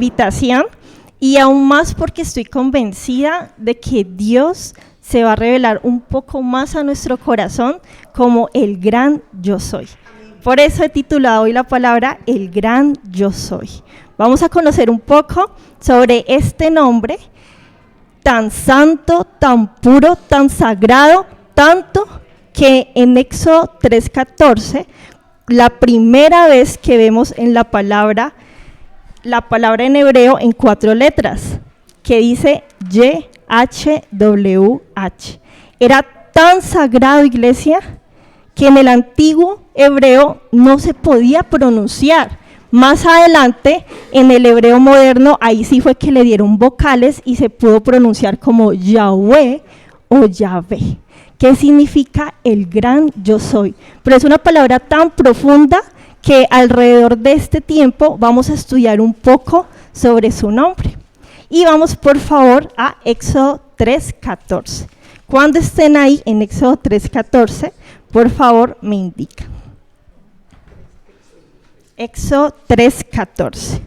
invitación y aún más porque estoy convencida de que Dios se va a revelar un poco más a nuestro corazón como el gran yo soy. Por eso he titulado hoy la palabra el gran yo soy. Vamos a conocer un poco sobre este nombre tan santo, tan puro, tan sagrado, tanto que en Éxodo 3:14, la primera vez que vemos en la palabra en hebreo en 4 letras, que dice YHWH. Era tan sagrado, iglesia, que en el antiguo hebreo no se podía pronunciar. Más adelante, en el hebreo moderno, ahí sí fue que le dieron vocales y se pudo pronunciar como Yahweh o Yahvé, que significa el gran yo soy. Pero es una palabra tan profunda que alrededor de este tiempo vamos a estudiar un poco sobre su nombre. Y vamos por favor a Éxodo 3:14. Cuando estén ahí en Éxodo 3:14, por favor me indican. Éxodo 3:14.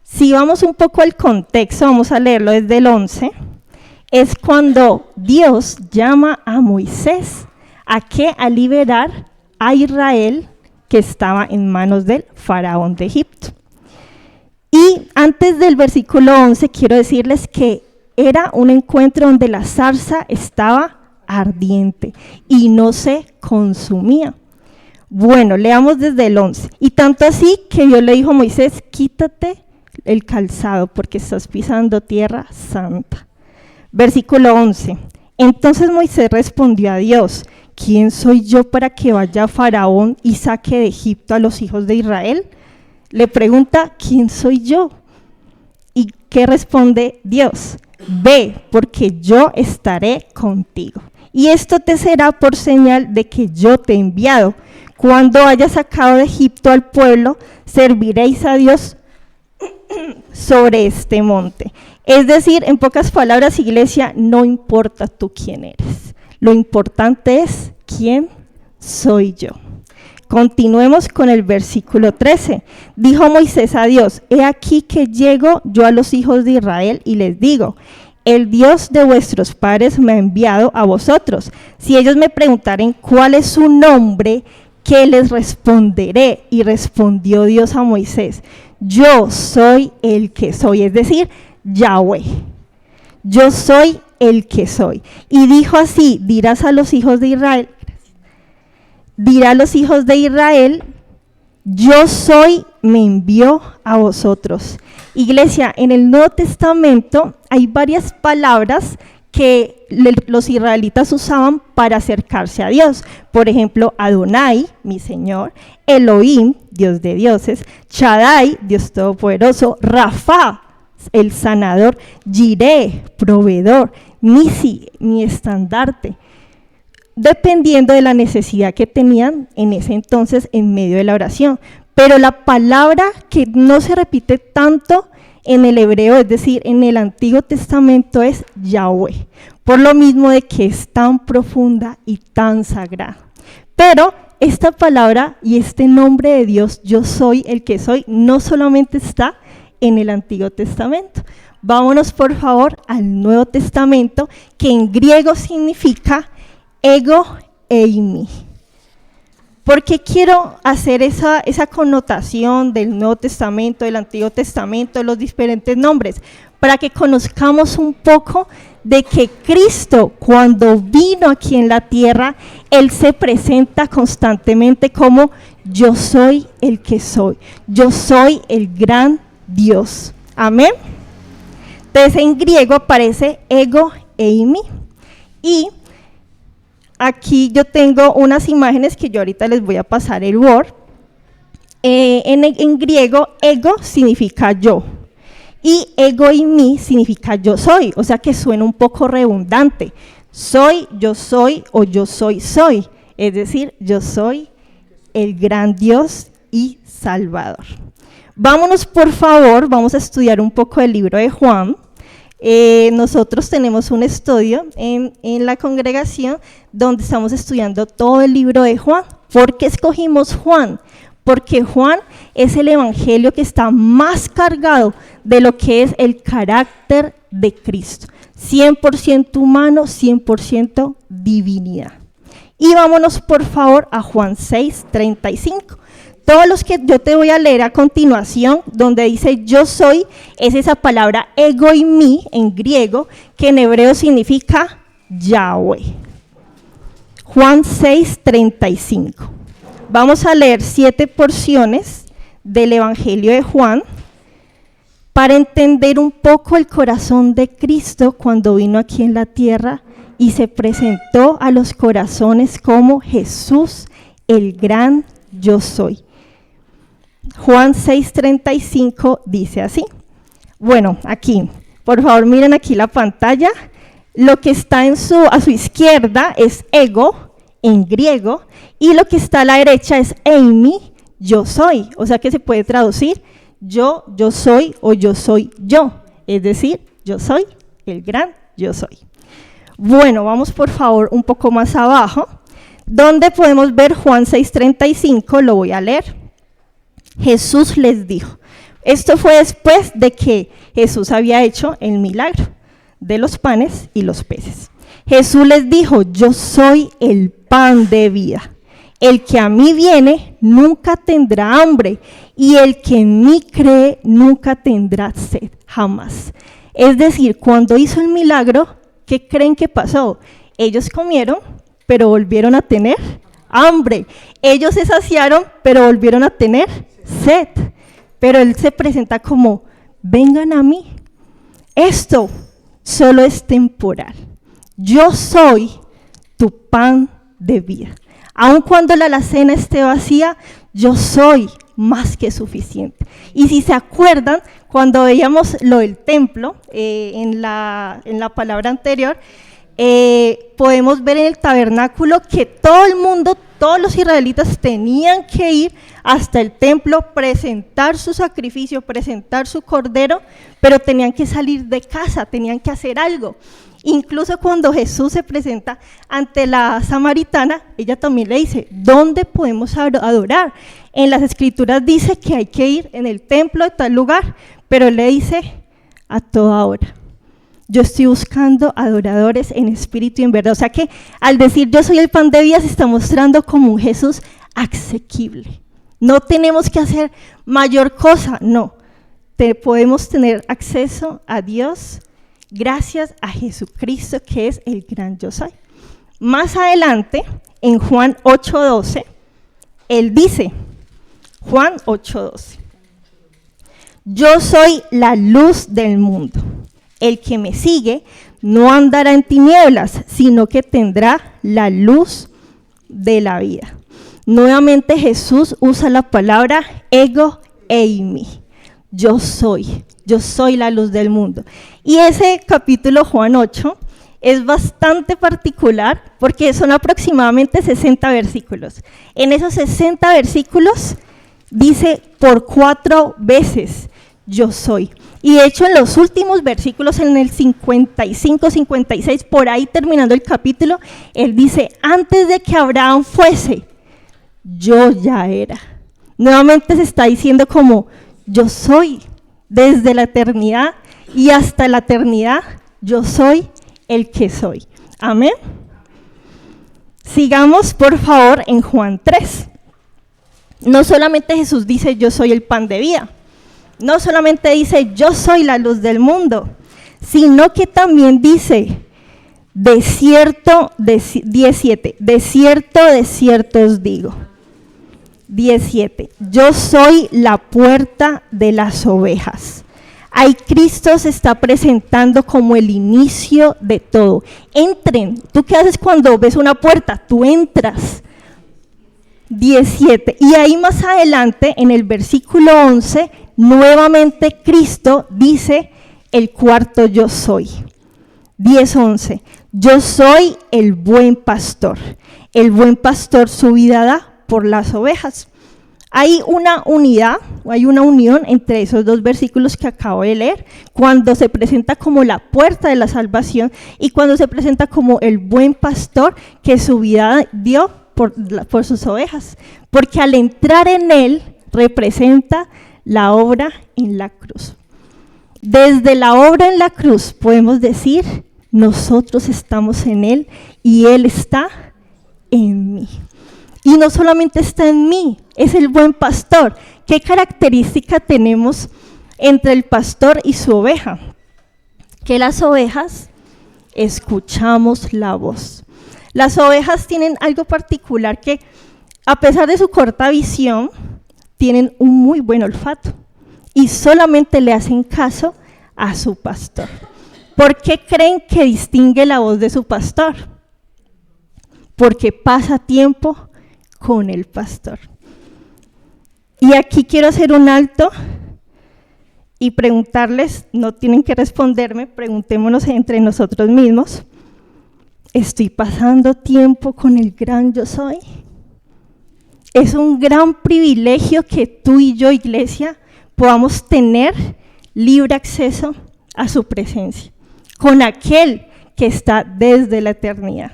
Si vamos un poco al contexto, vamos a leerlo desde el 11, es cuando Dios llama a Moisés a liberar a Israel que estaba en manos del faraón de Egipto. Y antes del versículo 11 quiero decirles que era un encuentro donde la zarza estaba ardiente y no se consumía. Bueno, leamos desde el 11. Y tanto así que Dios le dijo a Moisés, quítate el calzado porque estás pisando tierra santa. Versículo 11. Entonces Moisés respondió a Dios, ¿quién soy yo para que vaya a Faraón y saque de Egipto a los hijos de Israel? Le pregunta, ¿quién soy yo? ¿Y qué responde Dios? Ve, porque yo estaré contigo. Y esto te será por señal de que yo te he enviado. Cuando hayas sacado de Egipto al pueblo, serviréis a Dios sobre este monte. Es decir, en pocas palabras, iglesia, no importa tú quién eres. Lo importante es quién soy yo. Continuemos con el versículo 13. Dijo Moisés a Dios, he aquí que llego yo a los hijos de Israel y les digo, el Dios de vuestros padres me ha enviado a vosotros. Si ellos me preguntaren cuál es su nombre, ¿qué les responderé? Y respondió Dios a Moisés, yo soy el que soy, es decir, Yahweh. Yo soy el que soy. Y dijo así, dirás a los hijos de Israel, yo soy, me envió a vosotros. Iglesia, en el Nuevo Testamento hay varias palabras que los israelitas usaban para acercarse a Dios. Por ejemplo, Adonai, mi Señor, Elohim, Dios de dioses, Shaddai, Dios todopoderoso, Rafa, el sanador, Jireh, proveedor, Nisi, mi estandarte, dependiendo de la necesidad que tenían en ese entonces en medio de la oración. Pero la palabra que no se repite tanto en el hebreo, es decir, en el Antiguo Testamento, es Yahweh, por lo mismo de que es tan profunda y tan sagrada. Pero esta palabra y este nombre de Dios, yo soy el que soy, no solamente está en el Antiguo Testamento. Vámonos por favor al Nuevo Testamento, que en griego significa ego eimi. ¿Por qué quiero hacer esa connotación del Nuevo Testamento, del Antiguo Testamento, de los diferentes nombres? Para que conozcamos un poco de que Cristo, cuando vino aquí en la tierra, Él se presenta constantemente como yo soy el que soy. Yo soy el gran Dios. Amén. Entonces en griego aparece ego eimi. Y aquí yo tengo unas imágenes que yo ahorita les voy a pasar el Word. En griego, ego significa yo. Y ego y mí significa yo soy. O sea que suena un poco redundante. Soy, yo soy o yo soy, soy. Es decir, yo soy el gran Dios y Salvador. Vámonos por favor, vamos a estudiar un poco el libro de Juan. Nosotros tenemos un estudio en la congregación donde estamos estudiando todo el libro de Juan. ¿Por qué escogimos Juan? Porque Juan es el evangelio que está más cargado de lo que es el carácter de Cristo. 100% humano, 100% divinidad. Y vámonos por favor a Juan 6:35. Todos los que yo te voy a leer a continuación, donde dice yo soy, es esa palabra egoimi en griego, que en hebreo significa Yahweh. Juan 6:35. Vamos a leer 7 porciones del Evangelio de Juan para entender un poco el corazón de Cristo cuando vino aquí en la tierra y se presentó a los corazones como Jesús, el gran yo soy. Juan 6:35 dice así. Bueno, aquí, por favor miren aquí la pantalla. Lo que está a su izquierda es ego en griego y lo que está a la derecha es eimi, yo soy. O sea que se puede traducir yo soy o yo soy yo. Es decir, yo soy el gran yo soy. Bueno, vamos por favor un poco más abajo, donde podemos ver Juan 6:35, lo voy a leer. Jesús les dijo, esto fue después de que Jesús había hecho el milagro de los panes y los peces. Jesús les dijo, yo soy el pan de vida. El que a mí viene nunca tendrá hambre y el que en mí cree nunca tendrá sed, jamás. Es decir, cuando hizo el milagro, ¿qué creen que pasó? Ellos comieron, pero volvieron a tener hambre. Ellos se saciaron, pero volvieron a tener sed. Pero Él se presenta como, vengan a mí. Esto solo es temporal. Yo soy tu pan de vida. Aun cuando la alacena esté vacía, yo soy más que suficiente. Y si se acuerdan, cuando veíamos lo del templo, en la palabra anterior, podemos ver en el tabernáculo que todo el mundo, todos los israelitas tenían que ir hasta el templo, presentar su sacrificio, presentar su cordero, pero tenían que salir de casa, tenían que hacer algo. Incluso cuando Jesús se presenta ante la samaritana, ella también le dice, ¿dónde podemos adorar? En las escrituras dice que hay que ir en el templo de tal lugar, pero Él le dice, a toda hora. Yo estoy buscando adoradores en espíritu y en verdad. O sea que al decir yo soy el pan de vida se está mostrando como un Jesús asequible. No tenemos que hacer mayor cosa, no. Podemos tener acceso a Dios gracias a Jesucristo, que es el gran yo soy. Más adelante, en Juan 8:12, Él dice, Juan 8:12, yo soy la luz del mundo. El que me sigue no andará en tinieblas, sino que tendrá la luz de la vida. Nuevamente Jesús usa la palabra ego eimi. Yo soy la luz del mundo. Y ese capítulo Juan 8 es bastante particular porque son aproximadamente 60 versículos. En esos 60 versículos dice por 4 veces yo soy. Y de hecho en los últimos versículos, en el 55, 56, por ahí terminando el capítulo, Él dice, antes de que Abraham fuese, yo ya era. Nuevamente se está diciendo como, yo soy desde la eternidad y hasta la eternidad, yo soy el que soy. Amén. Sigamos por favor en Juan 3. No solamente Jesús dice, yo soy el pan de vida. No solamente dice, yo soy la luz del mundo, sino que también dice, de cierto, 17, de cierto os digo. 17, yo soy la puerta de las ovejas. Ahí Cristo se está presentando como el inicio de todo. Entren. ¿Tú qué haces cuando ves una puerta? Tú entras. 17. Y ahí más adelante, en el versículo 11, nuevamente Cristo dice el cuarto yo soy. 10:11. Yo soy el buen pastor. El buen pastor su vida da por las ovejas. Hay una unidad, o hay una unión entre esos dos versículos que acabo de leer, cuando se presenta como la puerta de la salvación y cuando se presenta como el buen pastor que su vida dio por sus ovejas, porque al entrar en él representa la obra en la cruz. Desde la obra en la cruz podemos decir, nosotros estamos en él y él está en mí. Y no solamente está en mí, es el buen pastor. ¿Qué característica tenemos entre el pastor y su oveja? Que las ovejas escuchamos la voz. Las ovejas tienen algo particular que, a pesar de su corta visión, tienen un muy buen olfato y solamente le hacen caso a su pastor. ¿Por qué creen que distingue la voz de su pastor? Porque pasa tiempo con el pastor. Y aquí quiero hacer un alto y preguntarles, no tienen que responderme, preguntémonos entre nosotros mismos, ¿estoy pasando tiempo con el gran yo soy? Es un gran privilegio que tú y yo, iglesia, podamos tener libre acceso a su presencia, con aquel que está desde la eternidad,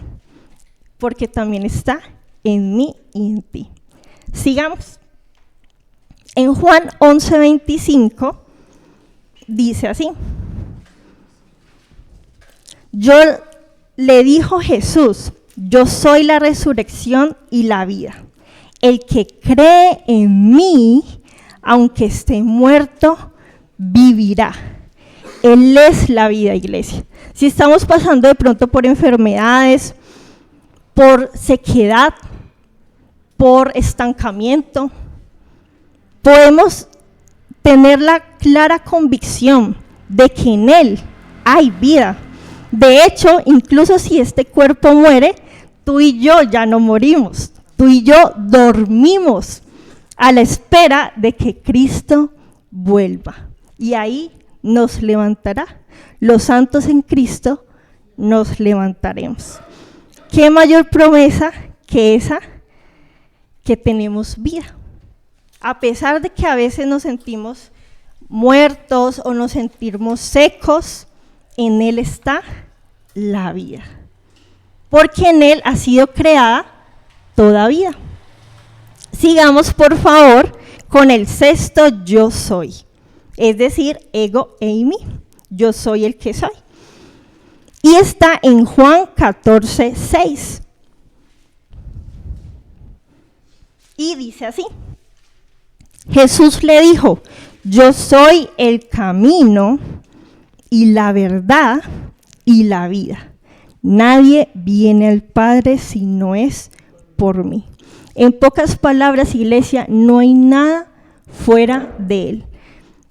porque también está en mí y en ti. Sigamos. En Juan 11:25 dice así. Le dijo Jesús, yo soy la resurrección y la vida. El que cree en mí, aunque esté muerto, vivirá. Él es la vida, iglesia. Si estamos pasando de pronto por enfermedades, por sequedad, por estancamiento, podemos tener la clara convicción de que en Él hay vida. De hecho, incluso si este cuerpo muere, tú y yo ya no morimos, tú y yo dormimos a la espera de que Cristo vuelva. Y ahí nos levantará. Los santos en Cristo nos levantaremos. ¿Qué mayor promesa que esa? Que tenemos vida. A pesar de que a veces nos sentimos muertos o nos sentimos secos, en Él está la vida. Porque en Él ha sido creada toda vida. Sigamos, por favor, con el sexto yo soy. Es decir, ego eimi. Yo soy el que soy. Y está en Juan 14:6. Y dice así. Jesús le dijo, yo soy el camino y la verdad y la vida. Nadie viene al Padre si no es por mí. En pocas palabras, iglesia, no hay nada fuera de Él.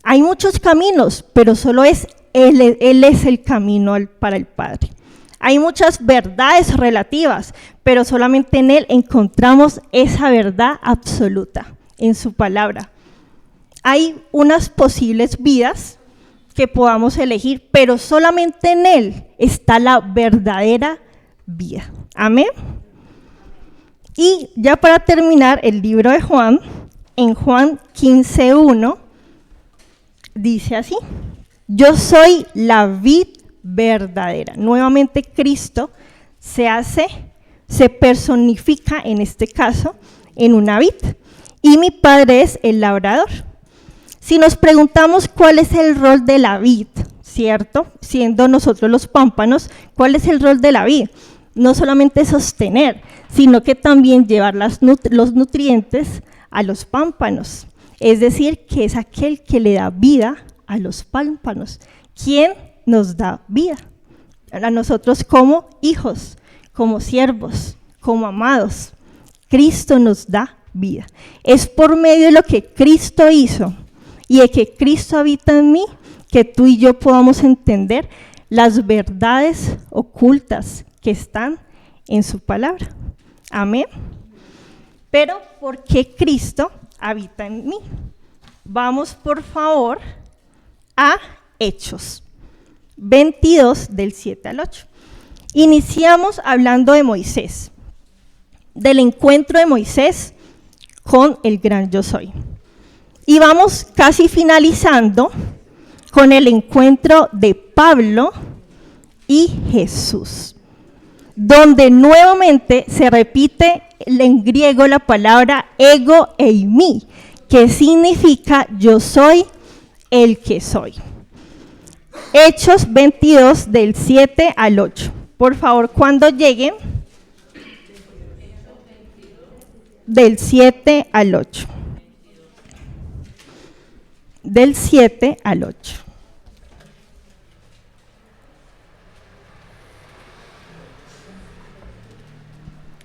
Hay muchos caminos, pero solo es Él es el camino para el Padre. Hay muchas verdades relativas, pero solamente en Él encontramos esa verdad absoluta, en su palabra. Hay unas posibles vidas que podamos elegir, pero solamente en Él está la verdadera vida. Amén. Y ya para terminar el libro de Juan, en Juan 15:1, dice así, yo soy la vid verdadera. Nuevamente Cristo se personifica en este caso en una vid y mi Padre es el labrador. Si nos preguntamos cuál es el rol de la vid, ¿cierto? Siendo nosotros los pámpanos, ¿cuál es el rol de la vid? No solamente sostener, sino que también llevar los nutrientes a los pámpanos. Es decir, que es aquel que le da vida a los pámpanos. ¿Quién nos da vida? A nosotros como hijos, como siervos, como amados. Cristo nos da vida. Es por medio de lo que Cristo hizo y de que Cristo habita en mí que tú y yo podamos entender las verdades ocultas que están en su palabra. Amén. Pero ¿por qué Cristo habita en mí? Vamos por favor a Hechos 22 del 7 al 8. Iniciamos hablando de Moisés, del encuentro de Moisés con el gran yo soy. Y vamos casi finalizando con el encuentro de Pablo y Jesús, donde nuevamente se repite en griego la palabra ego eimi, que significa yo soy el que soy. Hechos 22 del 7 al 8. Por favor, cuando lleguen, del 7 al 8. Del 7 al 8.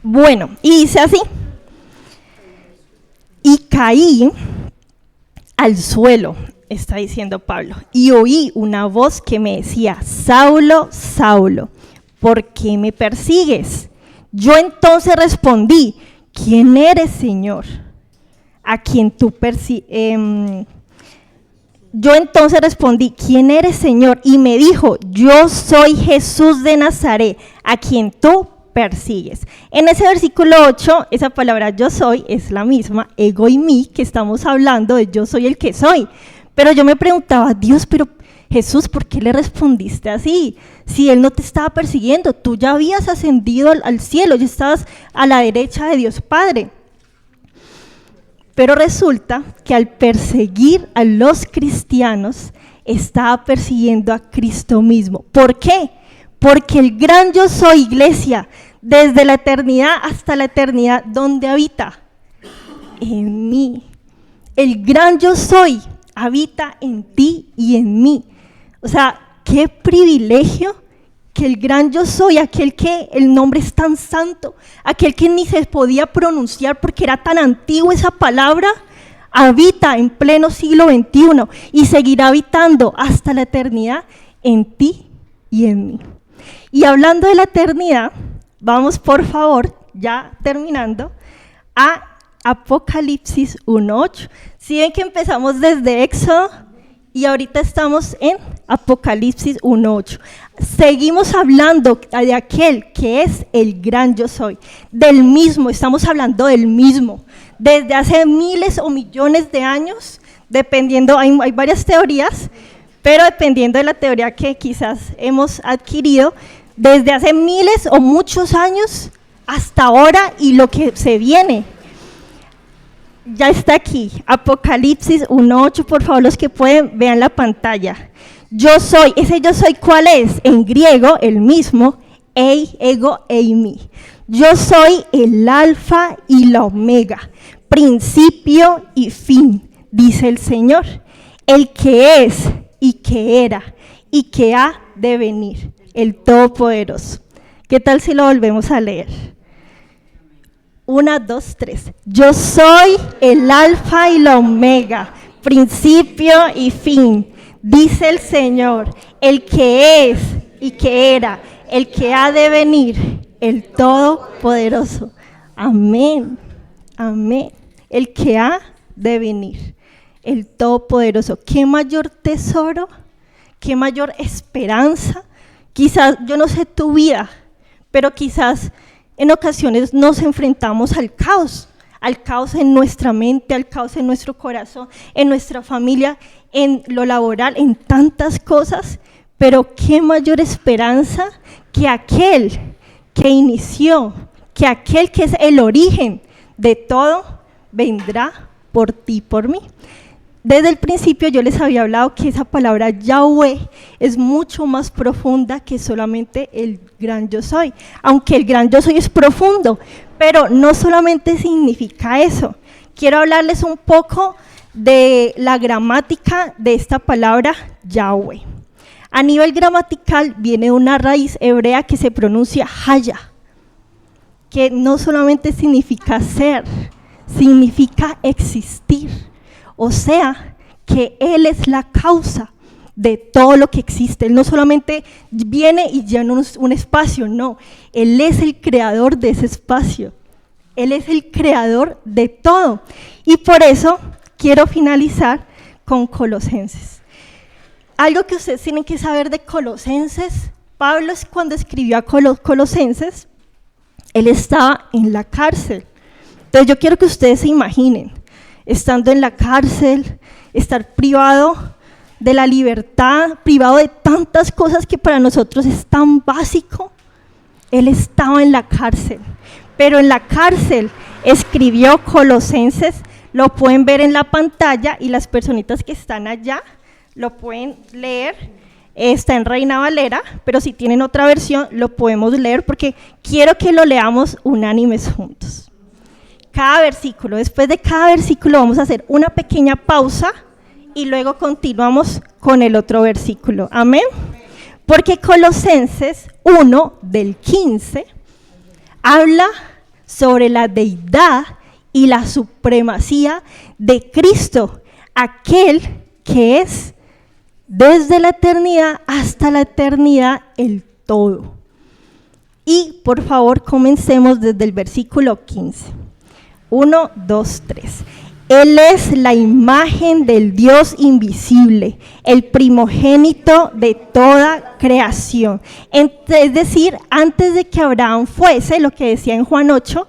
Bueno, y dice así: y caí al suelo, está diciendo Pablo, y oí una voz que me decía, Saulo, Saulo, ¿por qué me persigues? Yo entonces respondí, ¿quién eres, Señor? A quien tú Yo entonces respondí, ¿quién eres, Señor? Y me dijo, yo soy Jesús de Nazaret, a quien tú persigues. En ese versículo 8, esa palabra yo soy es la misma, ego y mí, que estamos hablando de yo soy el que soy. Pero yo me preguntaba, Dios, pero Jesús, ¿por qué le respondiste así? Si Él no te estaba persiguiendo, tú ya habías ascendido al cielo, ya estabas a la derecha de Dios Padre. Pero resulta que al perseguir a los cristianos, estaba persiguiendo a Cristo mismo. ¿Por qué? Porque el gran yo soy, iglesia, desde la eternidad hasta la eternidad, ¿dónde habita? En mí. El gran yo soy habita en ti y en mí. O sea, qué privilegio que el gran yo soy, aquel que el nombre es tan santo, aquel que ni se podía pronunciar porque era tan antiguo esa palabra, habita en pleno siglo XXI y seguirá habitando hasta la eternidad en ti y en mí. Y hablando de la eternidad, vamos por favor, ya terminando, a Apocalipsis 1:8. Si ven que empezamos desde Éxodo y ahorita estamos en Apocalipsis 1:8. Seguimos hablando de aquel que es el gran yo soy, del mismo, estamos hablando del mismo. Desde hace miles o millones de años, dependiendo, hay varias teorías, pero dependiendo de la teoría que quizás hemos adquirido, desde hace miles o muchos años hasta ahora y lo que se viene. Ya está aquí, Apocalipsis 1:8, por favor, los que pueden, vean la pantalla. Yo soy, ese yo soy, ¿cuál es? En griego, el mismo, ego, eimi. Yo soy el alfa y la omega, principio y fin, dice el Señor, el que es y que era y que ha de venir, el Todopoderoso. ¿Qué tal si lo volvemos a leer? 1, 2, 3. Yo soy el alfa y la omega, principio y fin, dice el Señor, el que es y que era, el que ha de venir, el Todopoderoso. Amén, amén. El que ha de venir, el Todopoderoso. ¿Qué mayor tesoro? ¿Qué mayor esperanza? Quizás, yo no sé tu vida, pero quizás en ocasiones nos enfrentamos al caos en nuestra mente, al caos en nuestro corazón, en nuestra familia, en lo laboral, en tantas cosas, pero qué mayor esperanza que aquel que inició, que aquel que es el origen de todo, vendrá por ti, por mí. Desde el principio yo les había hablado que esa palabra Yahweh es mucho más profunda que solamente el gran yo soy, aunque el gran yo soy es profundo, pero no solamente significa eso. Quiero hablarles un poco de la gramática de esta palabra Yahweh. A nivel gramatical viene una raíz hebrea que se pronuncia Haya, que no solamente significa ser, significa existir. O sea, que Él es la causa de todo lo que existe. Él no solamente viene y llena un espacio, no. Él es el creador de ese espacio. Él es el creador de todo. Y por eso quiero finalizar con Colosenses. Algo que ustedes tienen que saber de Colosenses, Pablo cuando escribió a Colosenses, él estaba en la cárcel. Entonces yo quiero que ustedes se imaginen, estando en la cárcel, estar privado de la libertad, privado de tantas cosas que para nosotros es tan básico. Él estaba en la cárcel, pero en la cárcel escribió Colosenses, lo pueden ver en la pantalla y las personitas que están allá lo pueden leer, está en Reina Valera, pero si tienen otra versión lo podemos leer porque quiero que lo leamos unánimes juntos. Cada versículo, después de cada versículo vamos a hacer una pequeña pausa y luego continuamos con el otro versículo, amén. Porque Colosenses 1 del 15 habla sobre la deidad y la supremacía de Cristo, aquel que es desde la eternidad hasta la eternidad el todo. Y por favor comencemos desde el versículo 15. 1, 2, 3. Él es la imagen del Dios invisible, el primogénito de toda creación. Es decir, antes de que Abraham fuese, lo que decía en Juan 8,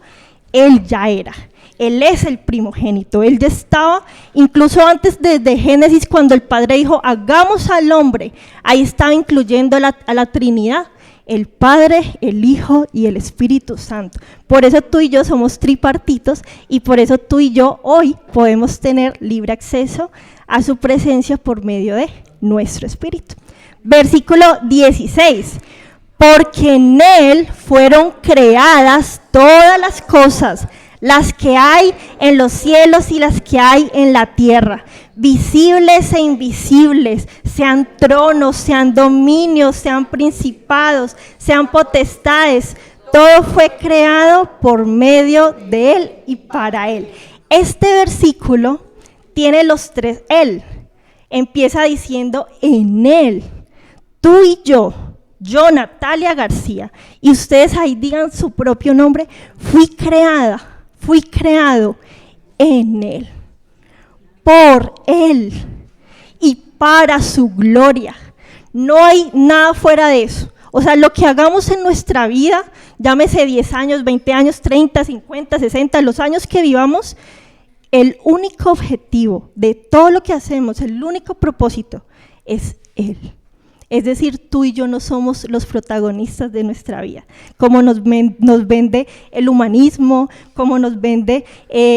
él ya era. Él es el primogénito, él ya estaba, incluso antes de Génesis, cuando el Padre dijo, hagamos al hombre, ahí estaba incluyendo a la Trinidad, el Padre, el Hijo y el Espíritu Santo. Por eso tú y yo somos tripartitos y por eso tú y yo hoy podemos tener libre acceso a su presencia por medio de nuestro Espíritu. Versículo 16. Porque en Él fueron creadas todas las cosas, las que hay en los cielos y las que hay en la tierra, visibles e invisibles, sean tronos, sean dominios, sean principados, sean potestades, todo fue creado por medio de Él y para Él. Este versículo tiene los tres Él. Empieza diciendo en Él, tú y yo, Natalia García, y ustedes ahí digan su propio nombre, fui creado en Él, por Él y para su gloria. No hay nada fuera de eso. O sea, lo que hagamos en nuestra vida, llámese 10 años, 20 años, 30, 50, 60, los años que vivamos, el único objetivo de todo lo que hacemos, el único propósito es Él. Es decir, tú y yo no somos los protagonistas de nuestra vida, como nos vende el humanismo, como nos vende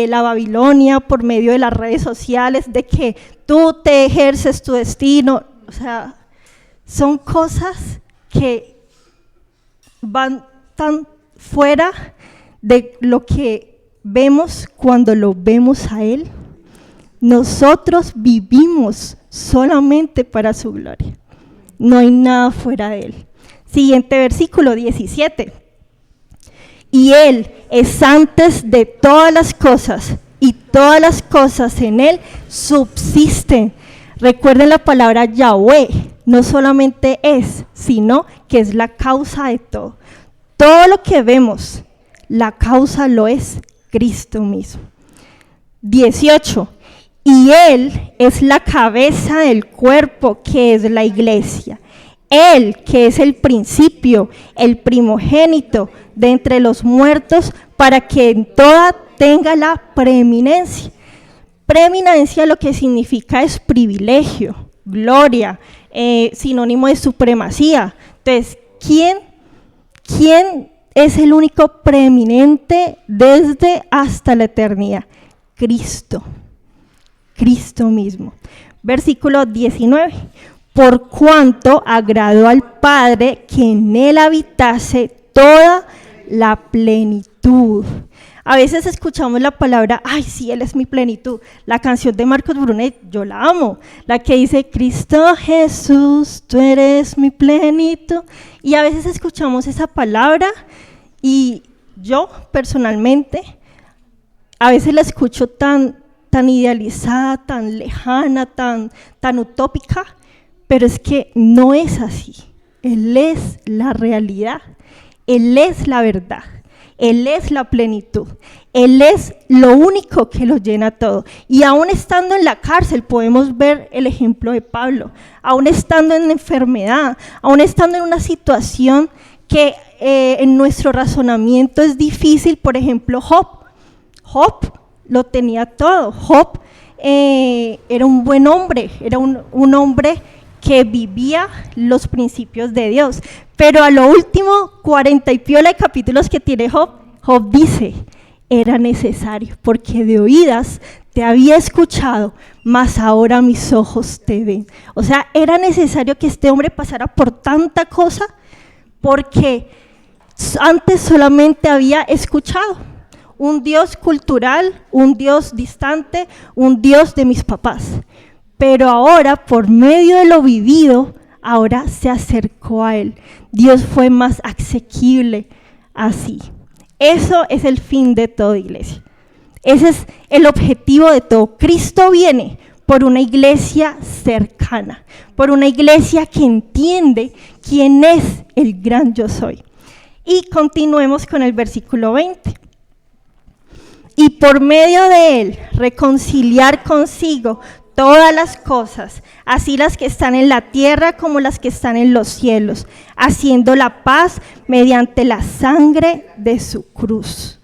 la Babilonia por medio de las redes sociales, de que tú te ejerces tu destino. O sea, son cosas que van tan fuera de lo que vemos cuando lo vemos a Él. Nosotros vivimos solamente para su gloria. No hay nada fuera de Él. Siguiente versículo, 17. Y Él es antes de todas las cosas, y todas las cosas en Él subsisten. Recuerden la palabra Yahweh, no solamente es, sino que es la causa de todo. Todo lo que vemos, la causa lo es Cristo mismo. 18. Y Él es la cabeza del cuerpo, que es la iglesia. Él, que es el principio, el primogénito de entre los muertos, para que en toda tenga la preeminencia. Preeminencia lo que significa es privilegio, gloria, sinónimo de supremacía. Entonces, ¿quién es el único preeminente desde hasta la eternidad? Cristo mismo. Versículo 19. Por cuanto agradó al Padre que en Él habitase toda la plenitud. A veces escuchamos la palabra, ay, sí, Él es mi plenitud. La canción de Marcos Brunet, yo la amo. La que dice, Cristo Jesús, tú eres mi plenitud. Y a veces escuchamos esa palabra y yo personalmente a veces la escucho tan idealizada, tan lejana, tan utópica, pero es que no es así. Él es la realidad, Él es la verdad, Él es la plenitud, Él es lo único que lo llena todo. Y aún estando en la cárcel podemos ver el ejemplo de Pablo, aún estando en enfermedad, aún estando en una situación que en nuestro razonamiento es difícil. Por ejemplo, Job Job lo tenía todo. Job era un buen hombre, era un hombre que vivía los principios de Dios. Pero a lo último, 40 y piola de capítulos que tiene Job, Job dice, era necesario, porque de oídas te había escuchado, mas ahora mis ojos te ven. O sea, era necesario que este hombre pasara por tanta cosa, porque antes solamente había escuchado un Dios cultural, un Dios distante, un Dios de mis papás. Pero ahora, por medio de lo vivido, ahora se acercó a él. Dios fue más asequible así. Eso es el fin de toda iglesia. Ese es el objetivo de todo. Cristo viene por una iglesia cercana, por una iglesia que entiende quién es el gran yo soy. Y continuemos con el versículo 20. Y por medio de él reconciliar consigo todas las cosas, así las que están en la tierra como las que están en los cielos, haciendo la paz mediante la sangre de su cruz.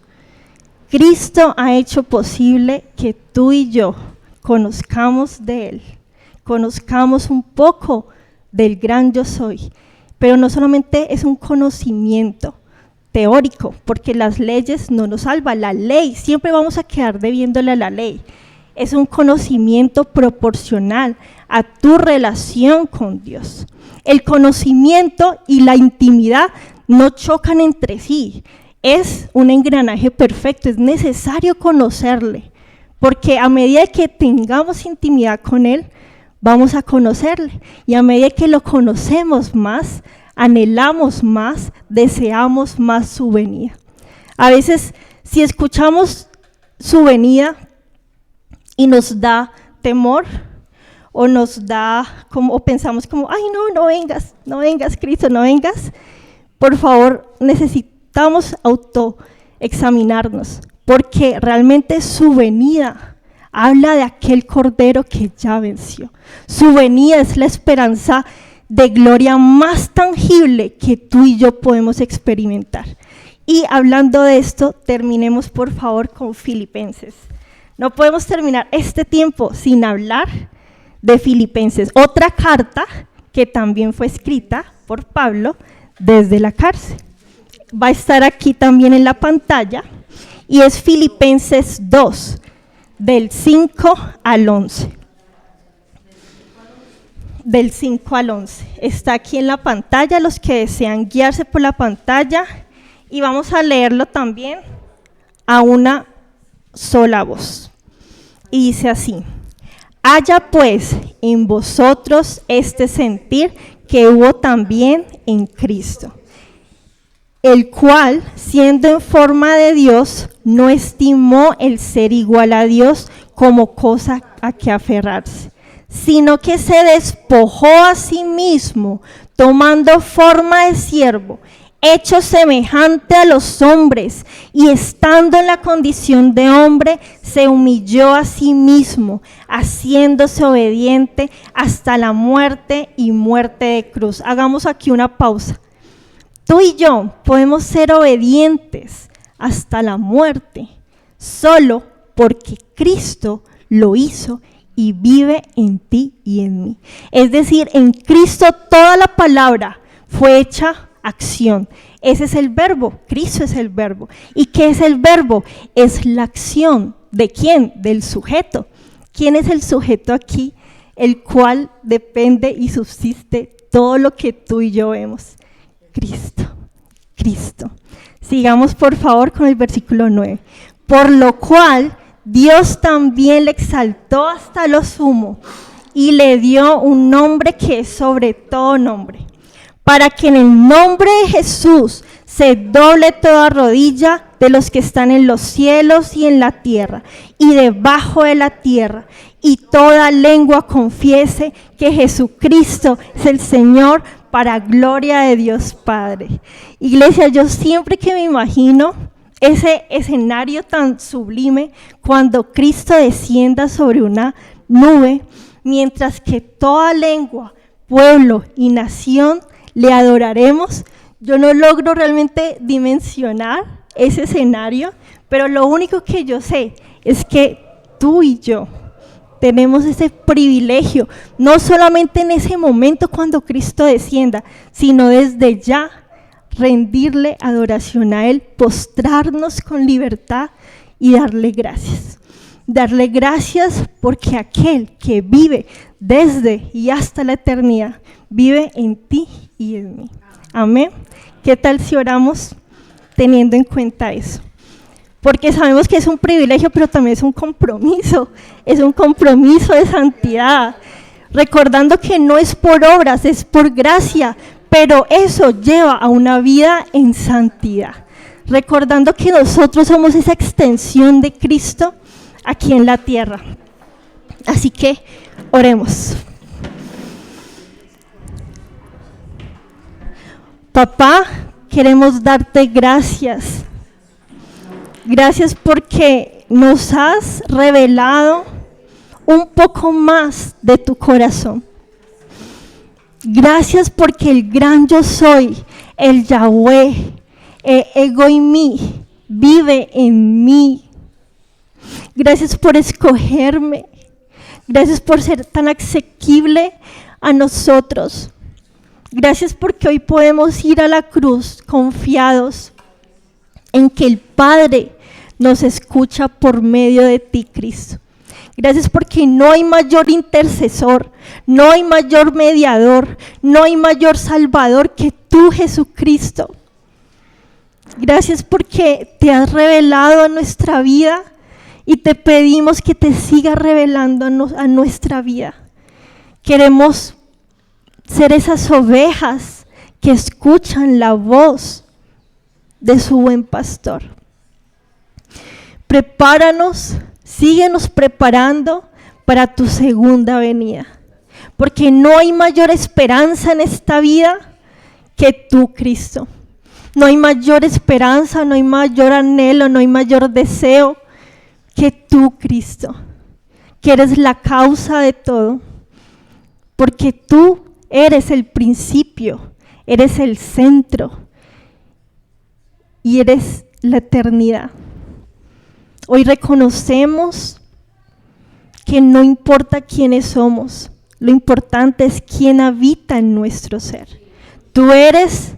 Cristo ha hecho posible que tú y yo conozcamos de él, conozcamos un poco del gran yo soy, pero no solamente es un conocimiento teórico, porque las leyes no nos salvan, la ley, siempre vamos a quedar debiéndole a la ley. Es un conocimiento proporcional a tu relación con Dios. El conocimiento y la intimidad no chocan entre sí. Es un engranaje perfecto, es necesario conocerle, porque a medida que tengamos intimidad con Él, vamos a conocerle. Y a medida que lo conocemos más, anhelamos más, deseamos más su venida. A veces, si escuchamos su venida, y nos da temor, o nos da, o pensamos como, ay no vengas Cristo, no vengas. Por favor, necesitamos autoexaminarnos, porque realmente su venida habla de aquel Cordero que ya venció. Su venida es la esperanza de gloria más tangible que tú y yo podemos experimentar. Y hablando de esto, terminemos por favor con Filipenses. No podemos terminar este tiempo sin hablar de Filipenses, otra carta que también fue escrita por Pablo desde la cárcel. Va a estar aquí también en la pantalla y es Filipenses 2, del 5 al 11. Del 5 al 11. Está aquí en la pantalla, los que desean guiarse por la pantalla, y vamos a leerlo también a una sola voz. Y dice así: haya pues en vosotros este sentir que hubo también en Cristo, el cual, siendo en forma de Dios, no estimó el ser igual a Dios como cosa a que aferrarse, sino que se despojó a sí mismo, tomando forma de siervo, hecho semejante a los hombres, y estando en la condición de hombre, se humilló a sí mismo, haciéndose obediente hasta la muerte y muerte de cruz. Hagamos aquí una pausa. Tú y yo podemos ser obedientes hasta la muerte, solo porque Cristo lo hizo y vive en ti y en mí. Es decir, en Cristo toda la palabra fue hecha acción. Ese es el verbo, Cristo es el verbo. ¿Y qué es el verbo? Es la acción. ¿De quién? Del sujeto. ¿Quién es el sujeto aquí? El cual depende y subsiste todo lo que tú y yo vemos. Cristo, Cristo. Sigamos por favor con el versículo 9. Por lo cual Dios también le exaltó hasta lo sumo y le dio un nombre que es sobre todo nombre, para que en el nombre de Jesús se doble toda rodilla de los que están en los cielos y en la tierra y debajo de la tierra, y toda lengua confiese que Jesucristo es el Señor, para gloria de Dios Padre. Iglesia, yo siempre que me imagino ese escenario tan sublime cuando Cristo descienda sobre una nube, mientras que toda lengua, pueblo y nación le adoraremos, yo no logro realmente dimensionar ese escenario, Pero lo único que yo sé es que tú y yo tenemos ese privilegio, no solamente en ese momento cuando Cristo descienda, sino desde ya rendirle adoración a Él, postrarnos con libertad y darle gracias. Darle gracias porque aquel que vive desde y hasta la eternidad vive en ti y en mí. Amén. ¿Qué tal si oramos teniendo en cuenta eso? Porque sabemos que es un privilegio, pero también es un compromiso de santidad, recordando que no es por obras, es por gracia, pero eso lleva a una vida en santidad, recordando que nosotros somos esa extensión de Cristo aquí en la tierra. Así que oremos. Papá, queremos darte gracias. Gracias porque nos has revelado un poco más de tu corazón. Gracias porque el gran yo soy, el Yahweh, el ego en mí, vive en mí. Gracias por escogerme. Gracias por ser tan asequible a nosotros. Gracias porque hoy podemos ir a la cruz confiados en que el Padre nos escucha por medio de ti, Cristo. Gracias porque no hay mayor intercesor, no hay mayor mediador, no hay mayor salvador que tú, Jesucristo. Gracias porque te has revelado a nuestra vida y te pedimos que te sigas revelando a nuestra vida. Queremos ser esas ovejas que escuchan la voz de su buen pastor. Prepáranos, síguenos preparando para tu segunda venida, porque no hay mayor esperanza en esta vida que tú, Cristo. No hay mayor esperanza, no hay mayor anhelo, no hay mayor deseo que tú, Cristo, que eres la causa de todo, porque tú eres el principio, eres el centro y eres la eternidad. Hoy reconocemos que no importa quiénes somos, lo importante es quién habita en nuestro ser. Tú eres,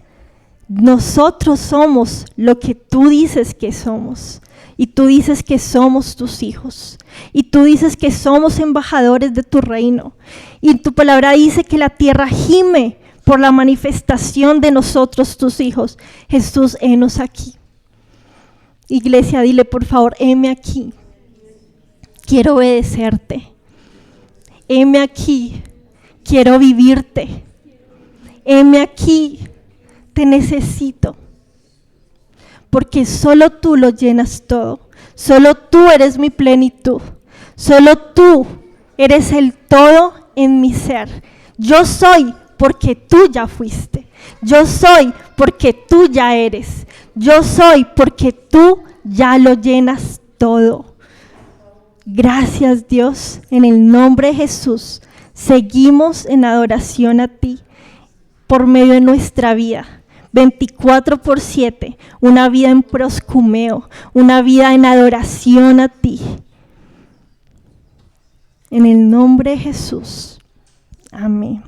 nosotros somos lo que tú dices que somos. Y tú dices que somos tus hijos. Y tú dices que somos embajadores de tu reino. Y tu palabra dice que la tierra gime por la manifestación de nosotros, tus hijos. Jesús, henos aquí. Iglesia, dile por favor, heme aquí. Quiero obedecerte. Heme aquí. Quiero vivirte. Heme aquí. Te necesito. Porque solo tú lo llenas todo. Solo tú eres mi plenitud. Solo tú eres el todo en mi ser. Yo soy porque tú ya fuiste. Yo soy porque tú ya eres. Yo soy porque tú ya lo llenas todo. Gracias, Dios, en el nombre de Jesús. Seguimos en adoración a ti por medio de nuestra vida. 24/7, una vida en proscumeo, una vida en adoración a ti. En el nombre de Jesús. Amén.